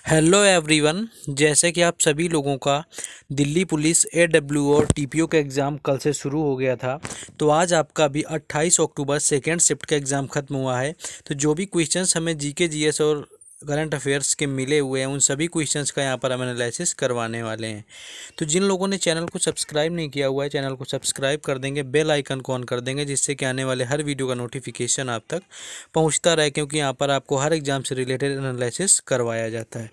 Hello everyone. जैसे कि आप सभी लोगों का दिल्ली पुलिस एडब्ल्यू और टीपीओ का एग्ज़ाम कल से शुरू हो गया था। तो आज आपका भी 28 अक्टूबर सेकेंड शिफ्ट का एग्ज़ाम ख़त्म हुआ है। तो जो भी क्वेश्चंस हमें जीके जीएस और करंट अफेयर्स के मिले हुए हैं उन सभी क्वेश्चंस का यहाँ पर हम एनालिसिस करवाने वाले हैं। तो जिन लोगों ने चैनल को सब्सक्राइब नहीं किया हुआ है चैनल को सब्सक्राइब कर देंगे, बेल आइकन को ऑन कर देंगे, जिससे कि आने वाले हर वीडियो का नोटिफिकेशन आप तक पहुंचता रहे, क्योंकि यहाँ पर आपको हर एग्जाम से रिलेटेड एनालिसिस करवाया जाता है।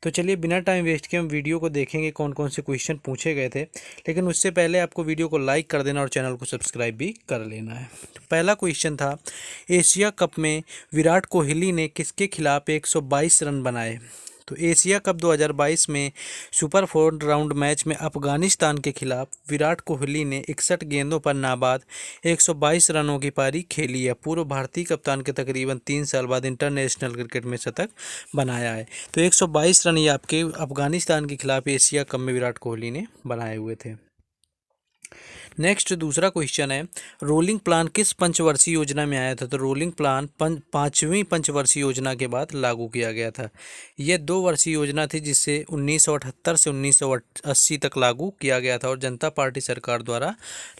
तो चलिए बिना टाइम वेस्ट किए हम वीडियो को देखेंगे कौन कौन से क्वेश्चन पूछे गए थे। लेकिन उससे पहले आपको वीडियो को लाइक कर देना और चैनल को सब्सक्राइब भी कर लेना है। तो पहला क्वेश्चन था, एशिया कप में विराट कोहली ने किसके खिलाफ 122 रन बनाए। तो एशिया कप 2022 में सुपर 4 राउंड मैच में अफगानिस्तान के खिलाफ विराट कोहली ने 61 गेंदों पर नाबाद 122 रनों की पारी खेली है। पूर्व भारतीय कप्तान के तकरीबन 3 साल बाद इंटरनेशनल क्रिकेट में शतक बनाया है। तो 122 रन ये आपके अफगानिस्तान के खिलाफ एशिया कप में विराट कोहली ने बनाए हुए थे। नेक्स्ट दूसरा क्वेश्चन है, रोलिंग प्लान किस पंचवर्षीय योजना में आया था। तो रोलिंग प्लान पांचवी पंचवर्षीय योजना के बाद लागू किया गया था। यह 2 वर्षीय योजना थी जिसे 1978 से 1980 तक लागू किया गया था और जनता पार्टी सरकार द्वारा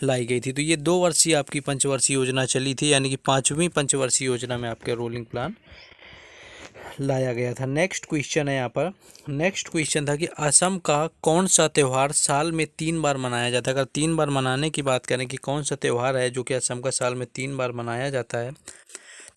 लाई गई थी। तो ये 2 वर्षीय आपकी पंचवर्षीय योजना चली थी, यानी कि पांचवी पंचवर्षीय योजना में आपके रोलिंग प्लान लाया गया था। नेक्स्ट क्वेश्चन है यहाँ पर, नेक्स्ट क्वेश्चन था कि असम का कौन सा त्यौहार साल में 3 बार मनाया जाता है। अगर 3 बार मनाने की बात करें कि कौन सा त्यौहार है जो कि असम का साल में 3 बार मनाया जाता है,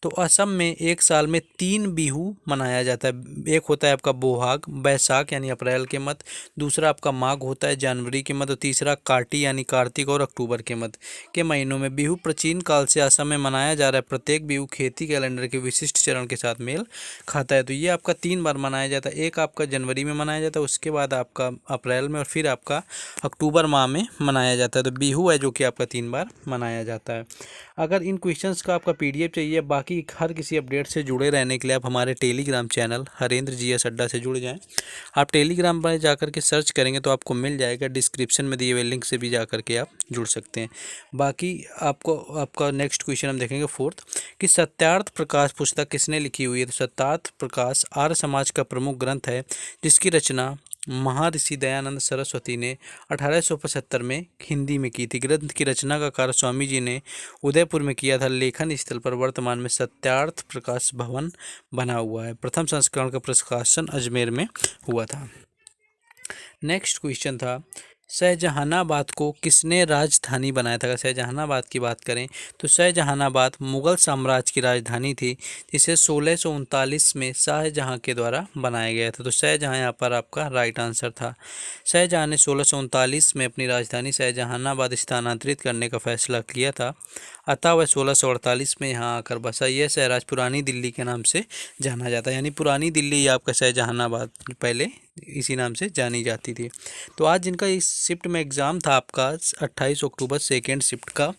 तो असम में एक साल में 3 बिहू मनाया जाता है। एक होता है आपका बोहाग बैसाख यानी अप्रैल के मध्य, दूसरा आपका माघ होता है जनवरी के मध्य, और तीसरा काटी यानी कार्तिक और अक्टूबर के मध्य के महीनों में। बिहू प्राचीन काल से असम में मनाया जा रहा है। प्रत्येक बिहू खेती कैलेंडर के विशिष्ट चरण के साथ मेल खाता है। तो ये आपका 3 बार मनाया जाता है। एक आपका जनवरी में मनाया जाता है, उसके बाद आपका अप्रैल में, और फिर आपका अक्टूबर माह में मनाया जाता है। तो बिहू है जो कि आपका 3 बार मनाया जाता है। अगर इन क्वेश्चंस का आपका पीडीएफ चाहिए, बाकी हर किसी अपडेट से जुड़े रहने के लिए आप हमारे टेलीग्राम चैनल हरेंद्र जीएस अड्डा से जुड़ जाएं। आप टेलीग्राम पर जाकर के सर्च करेंगे तो आपको मिल जाएगा, डिस्क्रिप्शन में दिए हुए लिंक से भी जाकर के आप जुड़ सकते हैं। बाकी आपको आपका नेक्स्ट क्वेश्चन हम देखेंगे फोर्थ, कि सत्यार्थ प्रकाश पुस्तक किसने लिखी हुई है। तो सत्यार्थ प्रकाश आर्य समाज का प्रमुख ग्रंथ है, जिसकी रचना महर्षि दयानंद सरस्वती ने 1875 में हिंदी में की थी। ग्रंथ की रचना का कार्य स्वामी जी ने उदयपुर में किया था। लेखन स्थल पर वर्तमान में सत्यार्थ प्रकाश भवन बना हुआ है। प्रथम संस्करण का प्रकाशन अजमेर में हुआ था। नेक्स्ट क्वेश्चन था, शाहजहानाबाद को किसने राजधानी बनाया था। अगर शाहजहानाबाद की बात करें तो शाहजहानाबाद मुगल साम्राज्य की राजधानी थी, जिसे 1639 में शाहजहां के द्वारा बनाया गया था। तो शाहजहां यहाँ पर आपका राइट आंसर था। शाहजहां ने 1639 में अपनी राजधानी शाहजहानाबाद स्थानांतरित करने का फैसला किया था, अतः वह 1648 में यहाँ आकर बसा। यह शहर आज पुरानी दिल्ली के नाम से जाना जाता है, यानी पुरानी दिल्ली आपका शाहजहानाबाद पहले इसी नाम से जानी जाती थी। तो आज जिनका इस शिफ्ट में एग्ज़ाम था आपका 28 अक्टूबर सेकेंड शिफ्ट का,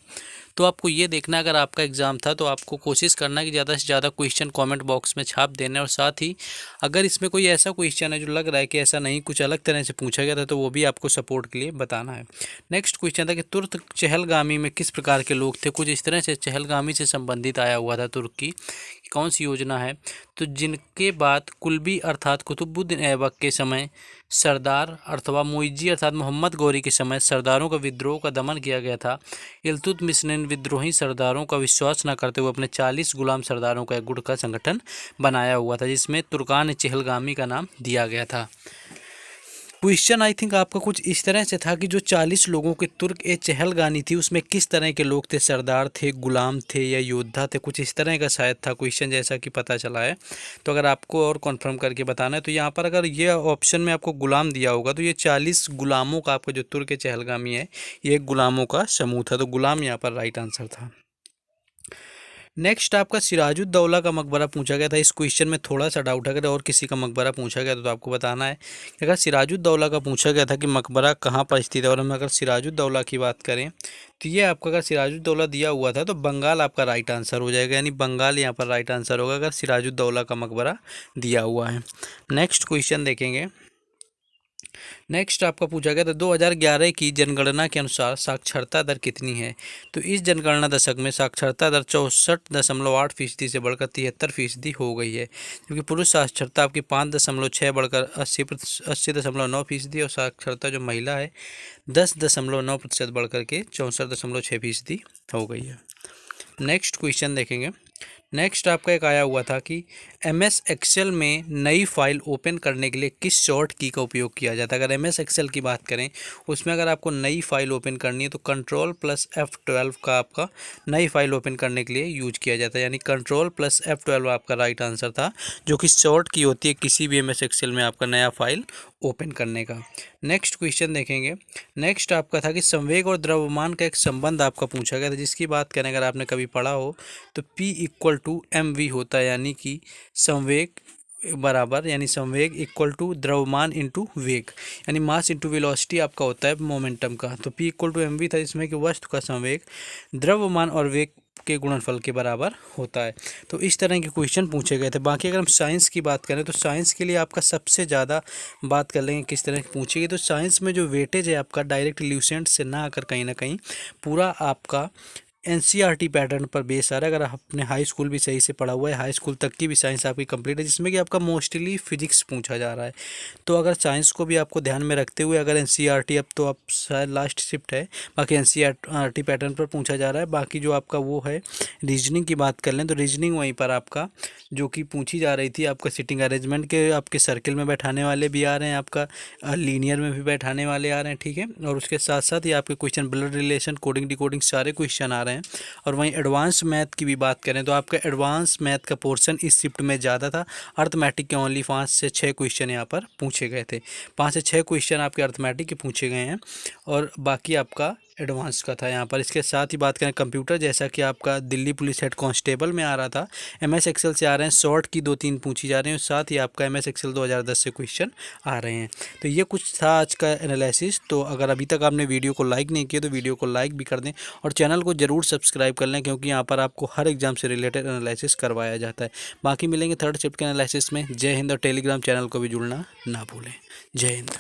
तो आपको ये देखना है, अगर आपका एग्ज़ाम था तो आपको कोशिश करना है कि ज़्यादा से ज़्यादा क्वेश्चन कमेंट बॉक्स में छाप देने, और साथ ही अगर इसमें कोई ऐसा क्वेश्चन है जो लग रहा है कि ऐसा नहीं कुछ अलग तरह से पूछा गया था तो वो भी आपको सपोर्ट के लिए बताना है। नेक्स्ट क्वेश्चन था कि तुर्क चहलगामी में किस प्रकार के लोग थे। कुछ इस तरह से चहलगामी से संबंधित आया हुआ था तुर्क की कौन सी योजना है। तो जिनके बाद कुल्बी अर्थात कुतुबुद्दीन ऐबक के समय सरदार अथवा मुइज्जी अर्थात मोहम्मद गौरी के समय सरदारों का विद्रोह का दमन किया गया था। इल्तुतमिश ने विद्रोही सरदारों का विश्वास न करते हुए अपने 40 गुलाम सरदारों का एक गुट का संगठन बनाया हुआ था, जिसमें तुर्कान चहलगामी का नाम दिया गया था। क्वेश्चन आई थिंक आपका कुछ इस तरह से था कि जो 40 लोगों की तुर्क ए चहलगानी थी उसमें किस तरह के लोग थे, सरदार थे, गुलाम थे या योद्धा थे, कुछ इस तरह का शायद था क्वेश्चन जैसा कि पता चला है। तो अगर आपको और कन्फर्म करके बताना है तो यहाँ पर अगर ये ऑप्शन में आपको गुलाम दिया होगा तो ये 40 गुलामों का आपका जो तुर्क ए चहलगामी है ये गुलामों का समूह था। तो गुलाम यहाँ पर राइट आंसर था। नेक्स्ट आपका सिराजुद्दौला का मकबरा पूछा गया था। इस क्वेश्चन में थोड़ा सा डाउट है, अगर और किसी का मकबरा पूछा गया तो आपको बताना है कि अगर सिराजुद्दौला का पूछा गया था कि मकबरा कहाँ पर स्थित है, और हम अगर सिराजुद्दौला की बात करें तो ये आपका अगर सिराजुद्दौला दिया हुआ था तो बंगाल आपका राइट आंसर हो जाएगा, यानी बंगाल यहाँ पर राइट आंसर होगा अगर सिराजुद्दौला का मकबरा दिया हुआ है। नेक्स्ट क्वेश्चन देखेंगे, नेक्स्ट आपका पूछा गया था 2011 की जनगणना के अनुसार साक्षरता दर कितनी है। तो इस जनगणना दशक में साक्षरता दर 64.8% से बढ़कर 73% हो गई है, क्योंकि पुरुष साक्षरता आपकी 5.6 बढ़कर 80.9% और साक्षरता जो महिला है 10.9% बढ़कर के 64.6% हो गई है। नेक्स्ट क्वेश्चन देखेंगे। नेक्स्ट आपका एक आया हुआ था कि MS एक्सेल में नई फाइल ओपन करने के लिए किस शॉर्ट की का उपयोग किया जाता है। अगर MS एक्सेल की बात करें उसमें अगर आपको नई फाइल ओपन करनी है तो Ctrl+F12 का आपका नई फाइल ओपन करने के लिए यूज किया जाता है, यानी Ctrl+F12 आपका राइट आंसर था, जो कि शॉर्ट की होती है किसी भी MS एक्सेल में आपका नया फाइल ओपन करने का। नेक्स्ट क्वेश्चन देखेंगे। नेक्स्ट आपका था कि संवेग और द्रव्यमान का एक संबंध आपका पूछा गया था, जिसकी बात करें अगर आपने कभी पढ़ा हो तो P=mv होता है, यानी कि संवेग बराबर, यानी संवेग इक्वल टू द्रव्यमान इंटू वेग, यानी मास इंटू वेलोसिटी आपका होता है मोमेंटम का। तो P=mv था, इसमें कि वस्तु का संवेग द्रव्यमान और वेग के गुणनफल के बराबर होता है। तो इस तरह के क्वेश्चन पूछे गए थे। बाकी अगर हम साइंस की बात करें तो साइंस के लिए आपका सबसे ज़्यादा बात कर लेंगे किस तरह की पूछेगी। तो साइंस में जो वेटेज है आपका डायरेक्ट ल्यूसेंट से ना आकर कहीं ना कहीं पूरा आपका NCERT पैटर्न पर बेस आ रहा है। अगर आपने हाई स्कूल भी सही से पढ़ा हुआ है, हाई स्कूल तक की भी साइंस आपकी कंप्लीट है, जिसमें कि आपका मोस्टली फिजिक्स पूछा जा रहा है। तो अगर साइंस को भी आपको ध्यान में रखते हुए अगर NCERT, अब तो आप शायद लास्ट शिफ्ट है, बाकी NCERT पैटर्न पर पूछा जा रहा है। बाकी जो आपका वो है रीजनिंग की बात कर लें तो रीजनिंग वहीं पर आपका जो कि पूछी जा रही थी, आपका सिटिंग अरेंजमेंट के आपके सर्किल में बैठाने वाले भी आ रहे हैं, आपका लीनियर में भी बैठाने वाले आ रहे हैं, ठीक है। और उसके साथ साथ ये आपके question blood relation, coding decoding सारे क्वेश्चन आ रहे हैं। और वहीं एडवांस मैथ की भी बात करें तो आपका एडवांस मैथ का पोर्शन इस शिफ्ट में ज़्यादा था। अर्थमेटिक के ओनली 5 से 6 क्वेश्चन यहाँ पर पूछे गए थे, 5 से 6 क्वेश्चन आपके अर्थमेटिक के पूछे गए हैं और बाकी आपका एडवांस का था यहाँ पर। इसके साथ ही बात करें कंप्यूटर, जैसा कि आपका दिल्ली पुलिस हेड कांस्टेबल में आ रहा था, MS एक्सेल से आ रहे हैं, शॉर्ट की 2-3 पूछी जा रही हैं, और साथ ही आपका MS एक्सेल 2010 से क्वेश्चन आ रहे हैं। तो ये कुछ था आज का एनालिसिस। तो अगर अभी तक आपने वीडियो को लाइक नहीं किया तो वीडियो को लाइक भी कर दें और चैनल को ज़रूर सब्सक्राइब कर लें, क्योंकि यहाँ पर आपको हर एग्जाम से रिलेटेड एनालिसिस करवाया जाता है। बाकी मिलेंगे थर्ड शिफ्ट के एनालिसिस में। जय हिंद, और टेलीग्राम चैनल को भी जुड़ना ना भूलें। जय हिंद।